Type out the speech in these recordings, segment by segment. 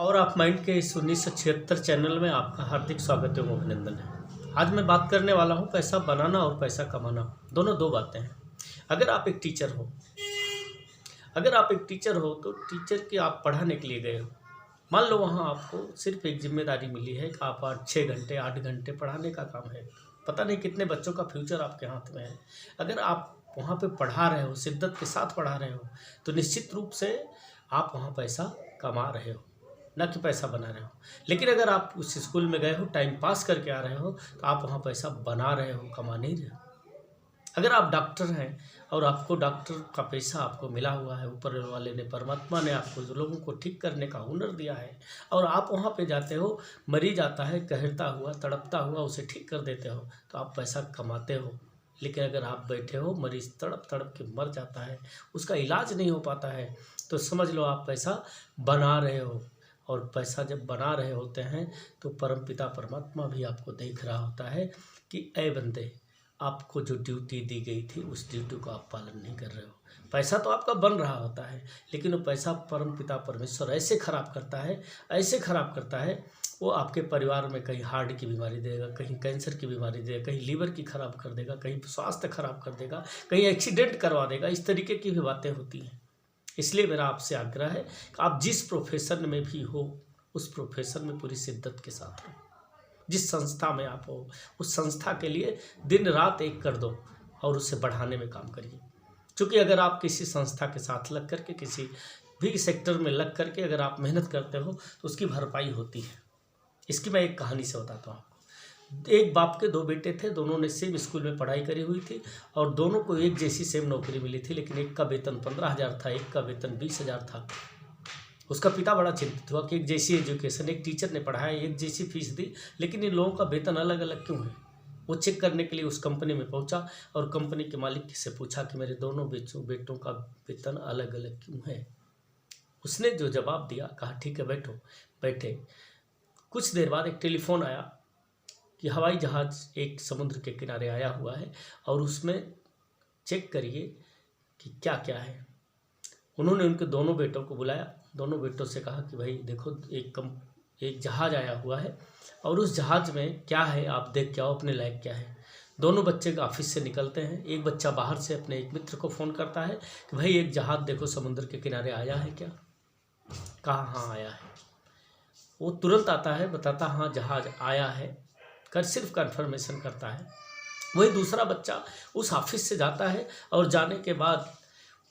और आप माइंड के इस 1976 चैनल में आपका हार्दिक स्वागत एवं अभिनंदन है। आज मैं बात करने वाला हूँ पैसा बनाना और पैसा कमाना, दोनों दो बातें हैं। अगर आप एक टीचर हो तो टीचर की आप पढ़ाने के लिए गए हो। मान लो वहाँ आपको सिर्फ एक जिम्मेदारी मिली है कि आप 6 घंटे 8 घंटे पढ़ाने का काम है। पता नहीं कितने बच्चों का फ्यूचर आपके हाथ में है। अगर आप वहाँ पे पढ़ा रहे हो, शिद्दत के साथ पढ़ा रहे हो, तो निश्चित रूप से आप वहाँ पैसा कमा रहे हो, ना कि पैसा बना रहे हो। लेकिन अगर आप उस स्कूल में गए हो, टाइम पास करके आ रहे हो, तो आप वहाँ पैसा बना रहे हो, कमा नहीं रहे हो। अगर आप डॉक्टर हैं और आपको डॉक्टर का पैसा आपको मिला हुआ है, ऊपर वाले ने, परमात्मा ने आपको जो लोगों को ठीक करने का हुनर दिया है, और आप वहाँ पे जाते हो, मरीज आता है कहरता हुआ, तड़पता हुआ, उसे ठीक कर देते हो, तो आप पैसा कमाते हो। लेकिन अगर आप बैठे हो, मरीज तड़प तड़प के मर जाता है, उसका इलाज नहीं हो पाता है, तो समझ लो आप पैसा बना रहे हो। और पैसा जब बना रहे होते हैं तो परमपिता परमात्मा भी आपको देख रहा होता है कि ऐ बंदे, आपको जो ड्यूटी दी गई थी उस ड्यूटी को आप पालन नहीं कर रहे हो। पैसा तो आपका बन रहा होता है, लेकिन वो पैसा परमपिता परमेश्वर ऐसे ख़राब करता है, वो आपके परिवार में कहीं हार्ट की बीमारी देगा, कहीं कैंसर की बीमारी देगा, कहीं लीवर की खराब कर देगा, कहीं स्वास्थ्य खराब कर देगा, कहीं एक्सीडेंट करवा देगा। इस तरीके की भी बातें होती हैं। इसलिए मेरा आपसे आग्रह है कि आप जिस प्रोफेशन में भी हो, उस प्रोफेशन में पूरी शिद्दत के साथ हो। जिस संस्था में आप हो, उस संस्था के लिए दिन रात एक कर दो और उसे बढ़ाने में काम करिए। क्योंकि अगर आप किसी संस्था के साथ लग करके, किसी भी सेक्टर में लग करके अगर आप मेहनत करते हो, तो उसकी भरपाई होती है। इसकी मैं एक कहानी से बताता हूँ आपको। एक बाप के 2 बेटे थे, दोनों ने सेम स्कूल में पढ़ाई करी हुई थी और दोनों को एक जैसी सेम नौकरी मिली थी, लेकिन एक का वेतन 15,000 था, एक का वेतन 20,000 था। उसका पिता बड़ा चिंतित हुआ कि एक जैसी एजुकेशन, एक टीचर ने पढ़ाया, एक जैसी फीस दी, लेकिन इन लोगों का वेतन अलग अलग क्यों है। वो चेक करने के लिए उस कंपनी में पहुंचा और कंपनी के मालिक से पूछा कि मेरे दोनों बेटों का वेतन अलग अलग क्यों है। उसने जो जवाब दिया, कहा ठीक है बैठे। कुछ देर बाद एक टेलीफोन आया कि हवाई जहाज़ एक समुद्र के किनारे आया हुआ है और उसमें चेक करिए कि क्या क्या है। उन्होंने उनके दोनों बेटों को बुलाया, दोनों बेटों से कहा कि भाई देखो, एक जहाज़ आया हुआ है और उस जहाज़ में क्या है आप देख के आओ, अपने लायक क्या है। दोनों बच्चे ऑफिस से निकलते हैं। एक बच्चा बाहर से अपने एक मित्र को फ़ोन करता है कि भाई एक जहाज़ देखो समुद्र के किनारे आया है क्या। कहा हाँ आया है। वो तुरंत आता है, बताता हाँ जहाज़ आया है, सिर्फ कन्फर्मेशन करता है। वही दूसरा बच्चा उस ऑफिस से जाता है और जाने के बाद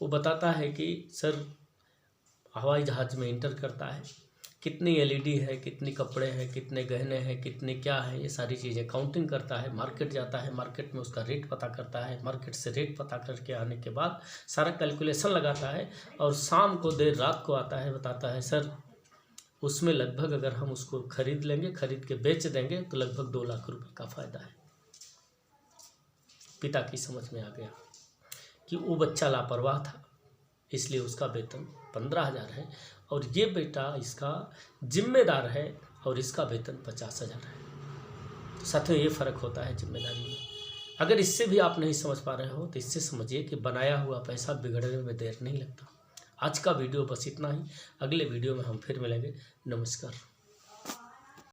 वो बताता है कि सर, हवाई जहाज़ में इंटर करता है, कितनी एलईडी है, कितनी कपड़े हैं, कितने गहने हैं, कितने क्या है, ये सारी चीज़ें काउंटिंग करता है। मार्केट जाता है, मार्केट में उसका रेट पता करता है, मार्केट से रेट पता करके आने के बाद सारा कैलकुलेशन लगाता है और शाम को देर रात को आता है, बताता है सर उसमें लगभग अगर हम उसको खरीद लेंगे, खरीद के बेच देंगे तो लगभग 2 लाख रुपए का फ़ायदा है। पिता की समझ में आ गया कि वो बच्चा लापरवाह था, इसलिए उसका वेतन 15,000 है और ये बेटा इसका जिम्मेदार है और इसका वेतन 50,000 है। तो साथियों, ये फ़र्क होता है जिम्मेदारी में। अगर इससे भी आप नहीं समझ पा रहे हो तो इससे समझिए कि बनाया हुआ पैसा बिगड़ने में देर नहीं लगता। आज का वीडियो बस इतना ही। अगले वीडियो में हम फिर मिलेंगे। नमस्कार।